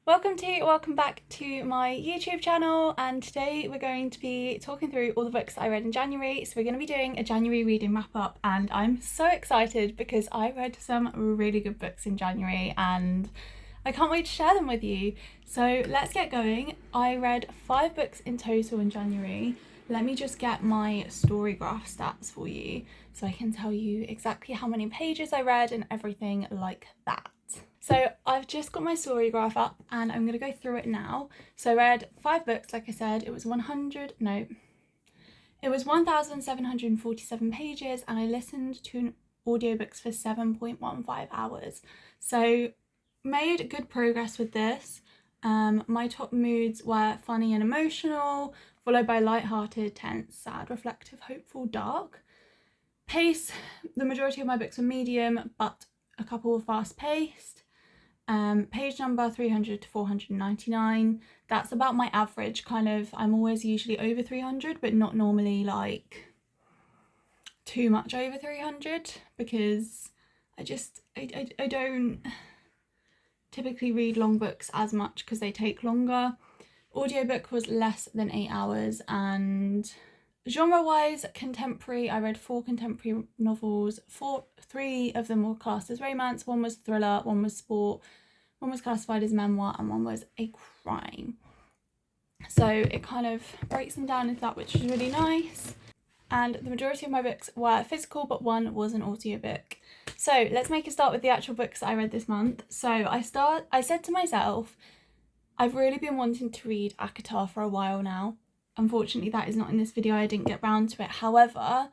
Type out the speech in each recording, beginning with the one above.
Welcome back to my YouTube channel, and today we're going to be talking through all the books I read in January. So we're going to be doing a January reading wrap up, and I'm so excited because I read some really good books in January and I can't wait to share them with you. So let's get going. I read 5 books in total in January. Let me just get my Storygraph stats for you so I can tell you exactly how many pages I read and everything like that. So I've just got my Storygraph up and I'm going to go through it now. So I read 5 books, like I said. It was 1,747 pages, and I listened to audiobooks for 7.15 hours. So made good progress with this. My top moods were funny and emotional, followed by light-hearted, tense, sad, reflective, hopeful, dark. Pace, the majority of my books were medium, but a couple were fast-paced. Page number 300 to 499. That's about my average, kind of. I'm always usually over 300, but not normally like too much over 300, because I don't typically read long books as much because they take longer. Audiobook was less than 8 hours, and genre-wise, contemporary, I read 4 contemporary novels. 3 of them were classed as romance, 1 was thriller, 1 was sport, 1 was classified as memoir, and 1 was a crime. So it kind of breaks them down into that, which is really nice. And the majority of my books were physical, but 1 was an audiobook. So let's make a start with the actual books that I read this month. So I said to myself, I've really been wanting to read ACOTAR for a while now. Unfortunately, that is not in this video. I didn't get round to it. However,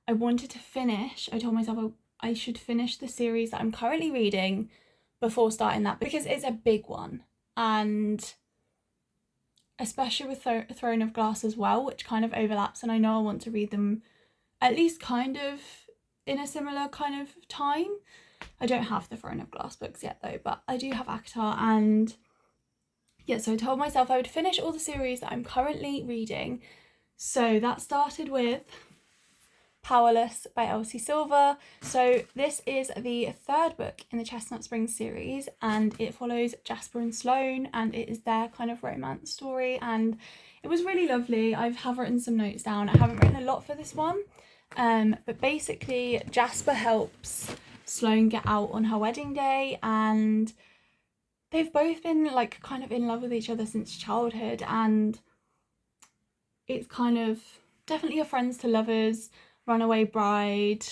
I wanted to finish. I told myself I should finish the series that I'm currently reading before starting that, because it's a big one. And especially with Throne of Glass as well, which kind of overlaps, and I know I want to read them at least kind of in a similar kind of time. I don't have the Throne of Glass books yet though, but I do have ACOTAR, and yeah, so I told myself I would finish all the series that I'm currently reading. So that started with Powerless by Elsie Silver. So this is the 3rd book in the Chestnut Springs series, and it follows Jasper and Sloane, and it is their kind of romance story, and it was really lovely. I have written some notes down. I haven't written a lot for this one, but basically Jasper helps Sloane get out on her wedding day, and they've both been like kind of in love with each other since childhood, and it's kind of definitely a friends to lovers, runaway bride.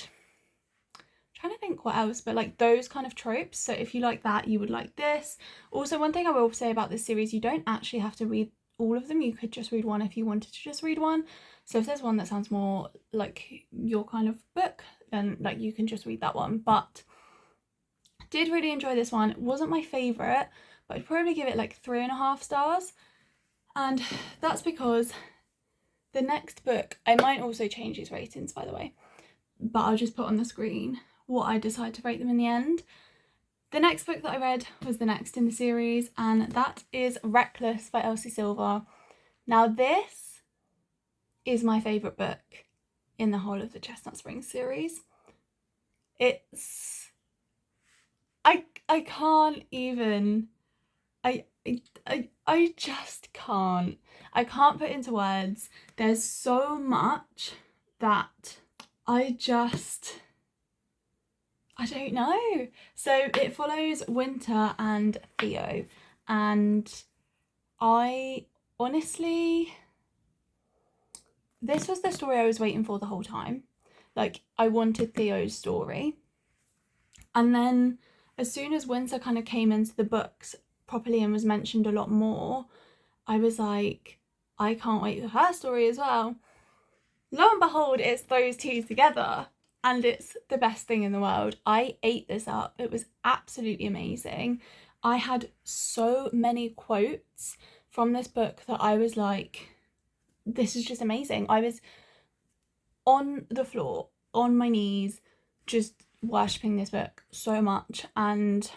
I'm trying to think what else, but like those kind of tropes. So if you like that, you would like this. Also, one thing I will say about this series, you don't actually have to read all of them. You could just read 1 if you wanted to just read 1. So if there's one that sounds more like your kind of book, then like you can just read that one. But did really enjoy this one. It wasn't my favourite, but I'd probably give it like 3.5 stars. And that's because the next book, I might also change these ratings by the way, but I'll just put on the screen what I decide to rate them in the end. The next book that I read was the next in the series, and that is Reckless by Elsie Silver. Now this is my favourite book in the whole of the Chestnut Springs series. I can't even, I just can't. I can't put into words. There's so much that I don't know. So it follows Winter and Theo, and I honestly, this was the story I was waiting for the whole time. Like, I wanted Theo's story. And then as soon as Winter kind of came into the books properly and was mentioned a lot more, I was like, I can't wait for her story as well. Lo and behold, it's those 2 together, and it's the best thing in the world. I ate this up. It was absolutely amazing. I had so many quotes from this book that I was like, this is just amazing. I was on the floor, on my knees, just worshipping this book so much. And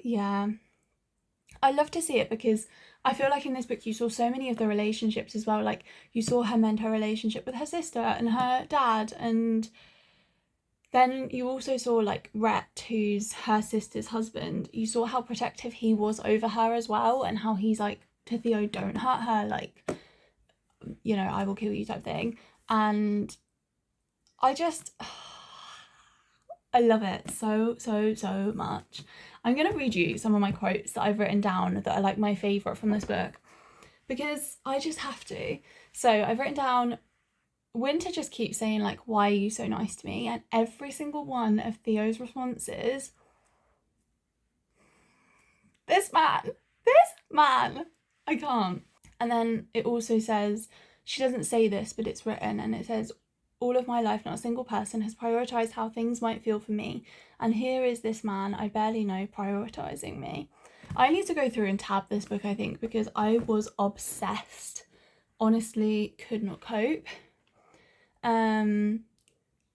yeah, I love to see it because I feel like in this book you saw so many of the relationships as well. Like, you saw her mend her relationship with her sister and her dad, and Then you also saw like Rhett, who's her sister's husband. You saw how protective he was over her as well, and how he's like to Theo, don't hurt her, like, you know, I will kill you type thing. And I just, I love it so much. I'm going to read you some of my quotes that I've written down that are like my favourite from this book, because I just have to. So I've written down, Winter just keeps saying like, why are you so nice to me? And every single one of Theo's responses, this man, I can't. And then it also says, she doesn't say this, but it's written, and it says, all of my life, not a single person has prioritised how things might feel for me. And here is this man I barely know prioritising me. I need to go through and tab this book, I think, because I was obsessed. Honestly, could not cope. And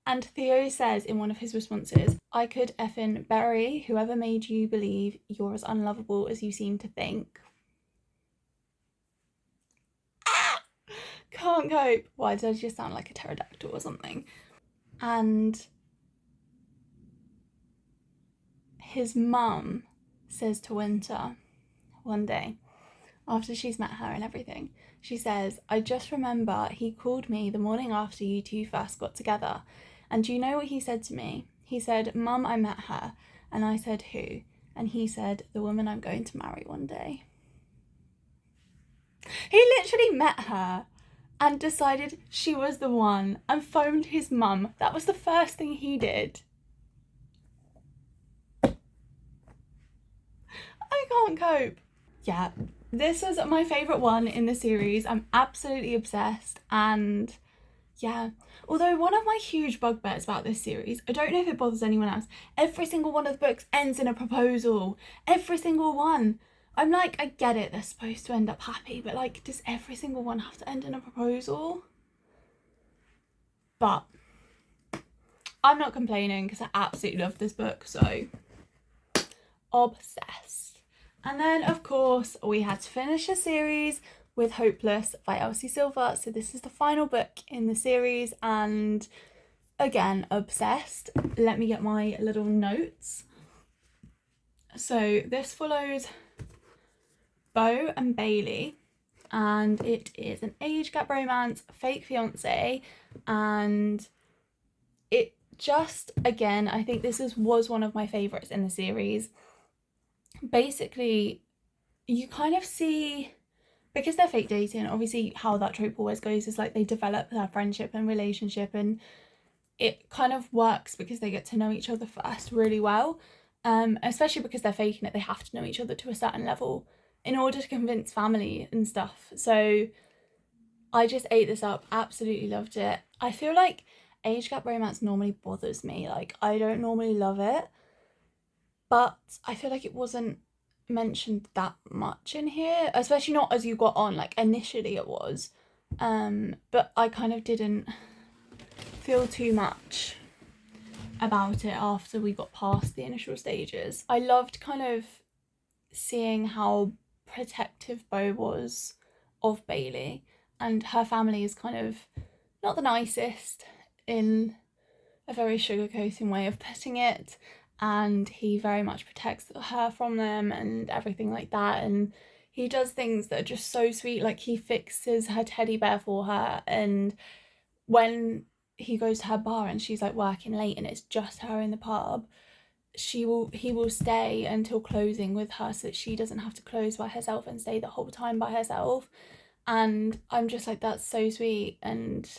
Theo says in one of his responses, I could effing bury whoever made you believe you're as unlovable as you seem to think. Can't cope. Why did I just sound like a pterodactyl or something? And his mum says to Winter one day, after she's met her and everything, she says, I just remember he called me the morning after you two first got together. And do you know what he said to me? He said, Mum, I met her. And I said, who? And he said, the woman I'm going to marry one day. He literally met her and decided she was the one and phoned his mum. That was the first thing he did. I can't cope. Yeah, this is my favourite one in the series. I'm absolutely obsessed. And yeah, although one of my huge bugbears about this series, I don't know if it bothers anyone else, every single one of the books ends in a proposal. Every single one. I'm like, I get it, they're supposed to end up happy, but like, does every single one have to end in a proposal? But I'm not complaining because I absolutely love this book, so obsessed. And then, of course, we had to finish a series with Hopeless by Elsie Silver. So this is the final book in the series, and again, obsessed. Let me get my little notes. So this follows Beau and Bailey, and it is an age gap romance, fake fiance, and it just, again, I think this was one of my favourites in the series. Basically, you kind of see, because they're fake dating, obviously how that trope always goes is like they develop their friendship and relationship, and it kind of works because they get to know each other first really well, especially because they're faking it. They have to know each other to a certain level in order to convince family and stuff. So I just ate this up, absolutely loved it. I feel like age gap romance normally bothers me, like I don't normally love it, but I feel like it wasn't mentioned that much in here, especially not as you got on. Like initially it was, but I kind of didn't feel too much about it after we got past the initial stages. I loved kind of seeing how protective Beau was of Bailey, and her family is kind of not the nicest, in a very sugarcoating way of putting it, and he very much protects her from them and everything like that. And he does things that are just so sweet, like he fixes her teddy bear for her, and when he goes to her bar and she's like working late and it's just her in the pub, he will stay until closing with her so that she doesn't have to close by herself and stay the whole time by herself. And I'm just like, that's so sweet, and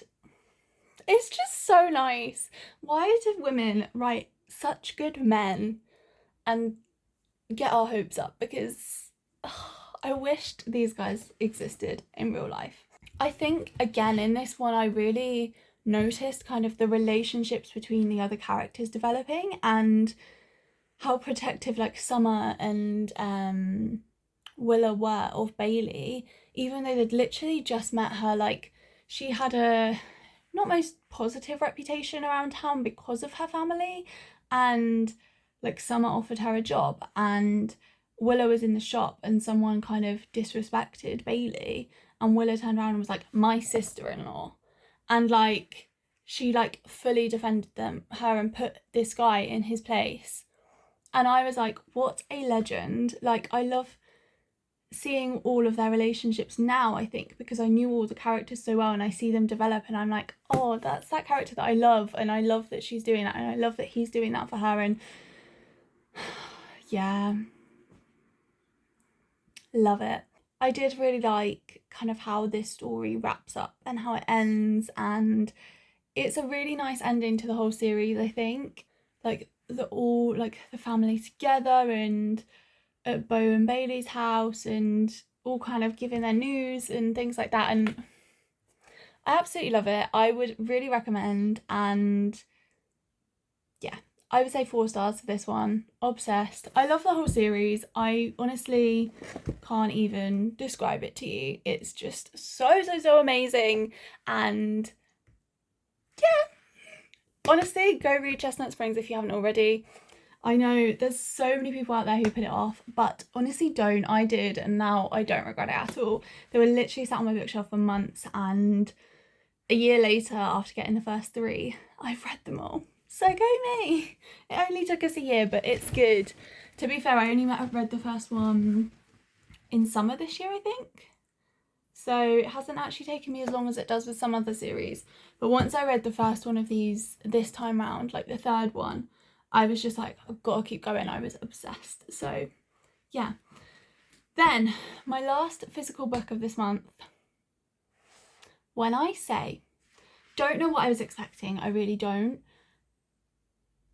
it's just so nice. Why do women write such good men and get our hopes up? Because I wished these guys existed in real life. I think, again, in this one, I really noticed kind of the relationships between the other characters developing, and how protective like Summer and Willa were of Bailey, even though they'd literally just met her. Like, she had a not most positive reputation around town because of her family, and like Summer offered her a job, and Willa was in the shop and someone kind of disrespected Bailey, and Willa turned around and was like, my sister-in-law. And like, she like fully defended her and put this guy in his place. And I was like, what a legend. Like, I love seeing all of their relationships now, I think, because I knew all the characters so well and I see them develop and I'm like, oh, that's that character that I love, and I love that she's doing that, and I love that he's doing that for her. And yeah, love it. I did really like kind of how this story wraps up and how it ends, and it's a really nice ending to the whole series, I think. Like the family together and at Beau and Bailey's house and all kind of giving their news and things like that, and I absolutely love it. I would really recommend, and yeah, I would say 4 stars for this one. Obsessed. I love the whole series. I honestly can't even describe it to you. It's just so amazing, and yeah, honestly, go read Chestnut Springs if you haven't already. I know there's so many people out there who put it off, but honestly don't. I did, and now I don't regret it at all. They were literally sat on my bookshelf for months, and a year later, after getting the first 3, I've read them all. So go me. It only took us a year, but it's good. To be fair, I only read the first one in summer this year, I think. So it hasn't actually taken me as long as it does with some other series. But once I read the first one of these this time round, like the 3rd one, I was just like, I've got to keep going. I was obsessed. So yeah. Then my last physical book of this month. When I say, don't know what I was expecting, I really don't.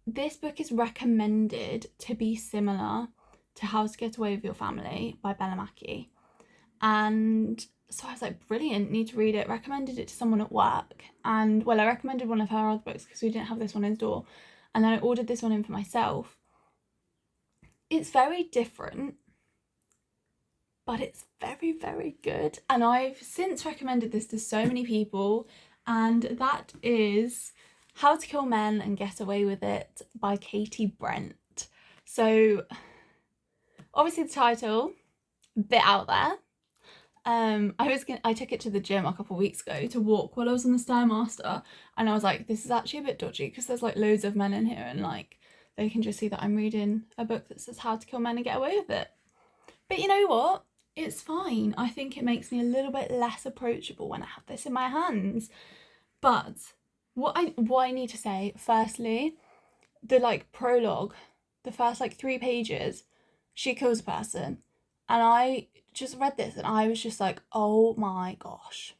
This book is recommended to be similar to How to Get Away with Your Family by Bella Mackie. And so I was like, brilliant, need to read it. Recommended it to someone at work. And well, I recommended one of her other books because we didn't have this one in store. And then I ordered this one in for myself. It's very different, but it's very good. And I've since recommended this to so many people, and that is How to Kill Men and Get Away with It by Katie Brent. So obviously the title, a bit out there. I took it to the gym a couple of weeks ago to walk while I was on the Stairmaster, and I was like, this is actually a bit dodgy because there's like loads of men in here and like they can just see that I'm reading a book that says How to Kill Men and Get Away with It. But you know what? It's fine. I think it makes me a little bit less approachable when I have this in my hands. But what I need to say, firstly, the like prologue, the first like 3 pages, she kills a person. And I just read this and I was just like, oh my gosh.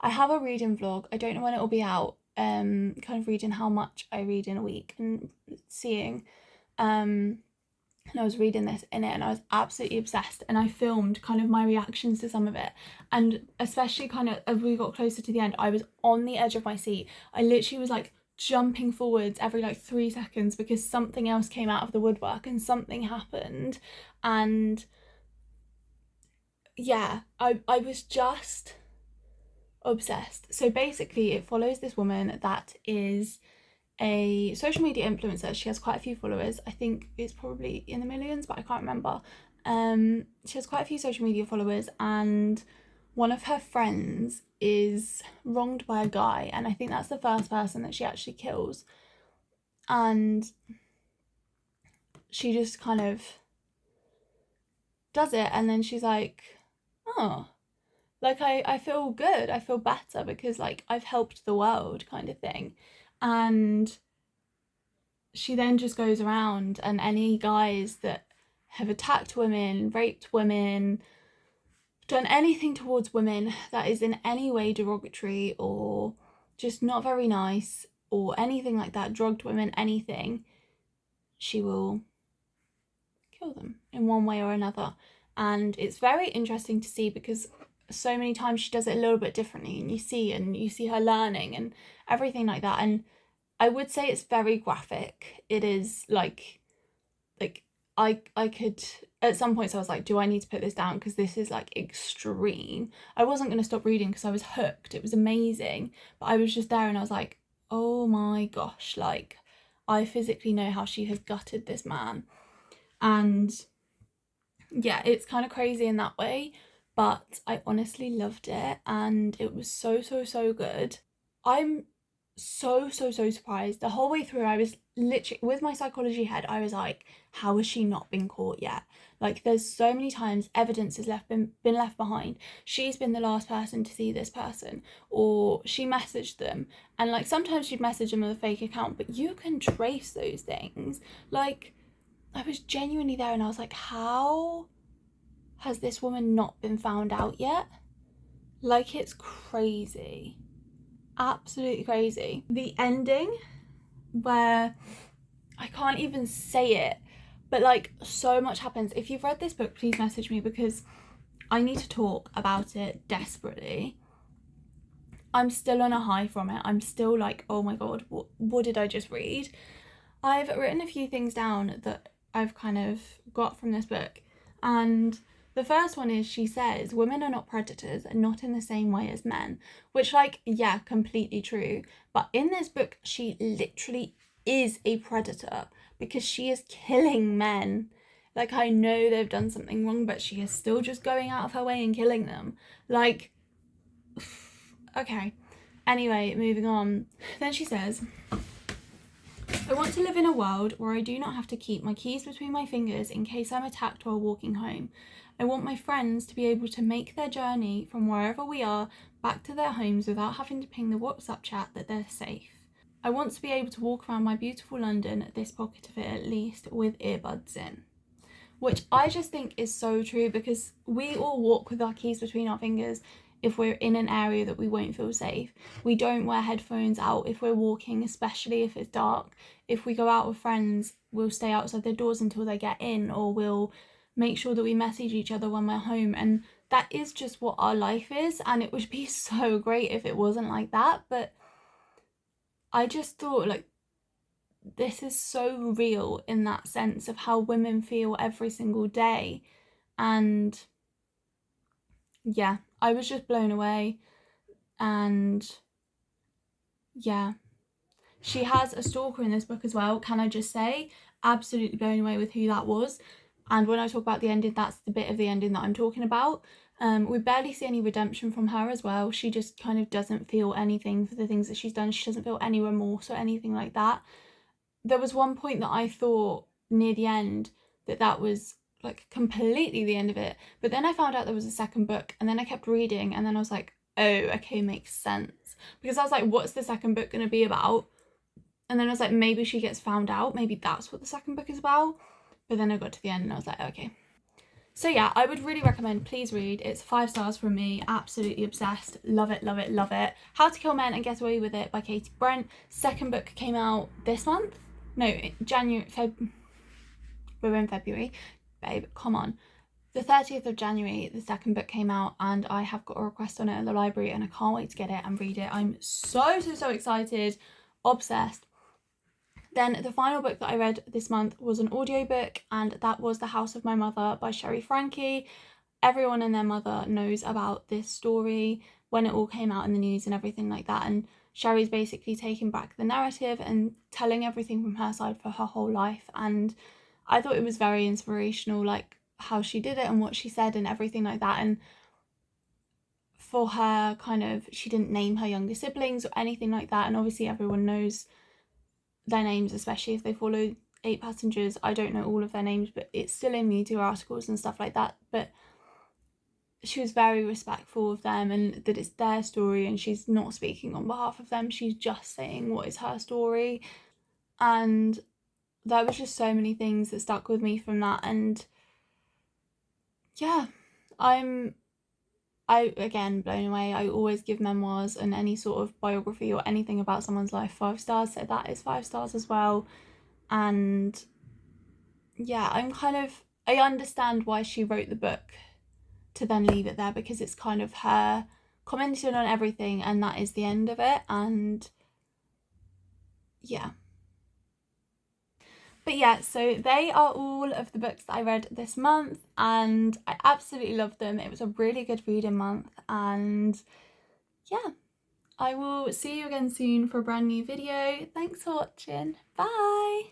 I have a reading vlog. I don't know when it will be out. Kind of reading how much I read in a week and seeing. And I was reading this in it and I was absolutely obsessed, and I filmed kind of my reactions to some of it, and especially kind of as we got closer to the end, I was on the edge of my seat. I literally was like jumping forwards every like 3 seconds because something else came out of the woodwork and something happened, and yeah, I was just obsessed. So basically it follows this woman that is a social media influencer. She has quite a few followers. I think it's probably in the millions, but I can't remember. She has quite a few social media followers, and one of her friends is wronged by a guy, and I think that's the first person that she actually kills. And she just kind of does it, and then she's like, oh, like I feel good. I feel better because like I've helped the world, kind of thing. And she then just goes around, and any guys that have attacked women, raped women, done anything towards women that is in any way derogatory or just not very nice or anything like that, drugged women, anything, she will kill them in one way or another. And it's very interesting to see because so many times she does it a little bit differently, and you see her learning and everything like that. And I would say it's very graphic. It is like I could at some points I was like, do I need to put this down because this is like extreme. I wasn't going to stop reading because I was hooked. It was amazing, but I was just there and I was like, oh my gosh, like I physically know how she has gutted this man. And yeah, it's kind of crazy in that way, but I honestly loved it and it was so good. I'm so surprised. The whole way through, I was literally, with my psychology head, I was like, how has she not been caught yet? Like, there's so many times evidence has been left behind. She's been the last person to see this person, or she messaged them, and like sometimes she'd message them with a fake account, but you can trace those things. Like, I was genuinely there, and I was like, how has this woman not been found out yet? Like, it's crazy. Absolutely crazy. The ending, where I can't even say it, but like so much happens. If you've read this book, please message me, because I need to talk about it desperately. I'm still on a high from it. I'm still like, oh my god, what did I just read? I've written a few things down that I've kind of got from this book, and the first one is, she says, women are not predators, not in the same way as men, which, like, yeah, completely true. But in this book, she literally is a predator, because she is killing men. Like, I know they've done something wrong, but she is still just going out of her way and killing them. Like, okay. Anyway, moving on. Then she says, I want to live in a world where I do not have to keep my keys between my fingers in case I'm attacked while walking home. I want my friends to be able to make their journey from wherever we are back to their homes without having to ping the WhatsApp chat that they're safe. I want to be able to walk around my beautiful London, this pocket of it at least, with earbuds in. Which I just think is so true, because we all walk with our keys between our fingers if we're in an area that we won't feel safe. We don't wear headphones out if we're walking, especially if it's dark. If we go out with friends, we'll stay outside their doors until they get in, or we'll make sure that we message each other when we're home. And that is just what our life is, and it would be so great if it wasn't like that. But I just thought, like, this is so real in that sense of how women feel every single day. And yeah, I was just blown away. And yeah, she has a stalker in this book as well, can I just say? Absolutely blown away with who that was. And when I talk about the ending, that's the bit of the ending that I'm talking about. We barely see any redemption from her as well. She just kind of doesn't feel anything for the things that she's done. She doesn't feel any remorse or anything like that. There was one point that I thought near the end that was like completely the end of it, but then I found out there was a second book, and then I kept reading, and then I was like, oh, okay, makes sense, because I was like, what's the second book going to be about? And then I was like, maybe she gets found out, maybe that's what the second book is about. But then I got to the end and I was like, okay. So yeah, I would really recommend, please read. It's 5 stars from me, absolutely obsessed, love it, love it, love it. How to Kill Men and Get Away with It by Katie Brent. Second book came out this month. No, we're in February, babe, come on. The 30th of January, the second book came out, and I have got a request on it at the library, and I can't wait to get it and read it. I'm so excited, obsessed. Then the final book that I read this month was an audiobook, and that was The House of My Mother by Sherry Frankie. Everyone and their mother knows about this story when it all came out in the news and everything like that, and Sherry's basically taking back the narrative and telling everything from her side for her whole life. And I thought it was very inspirational, like how she did it and what she said and everything like that. And for her, kind of, she didn't name her younger siblings or anything like that, and obviously everyone knows their names, especially if they follow 8 Passengers. I don't know all of their names, but it's still in media articles and stuff like that. But she was very respectful of them, and that it's their story, and she's not speaking on behalf of them, she's just saying what is her story. And there was just so many things that stuck with me from that. And yeah, again, blown away. I always give memoirs and any sort of biography or anything about someone's life 5 stars, so that is 5 stars as well. And yeah, I understand why she wrote the book to then leave it there, because it's kind of her commenting on everything, and that is the end of it. And yeah. But yeah, so they are all of the books that I read this month, and I absolutely loved them. It was a really good reading month, and yeah, I will see you again soon for a brand new video. Thanks for watching. Bye!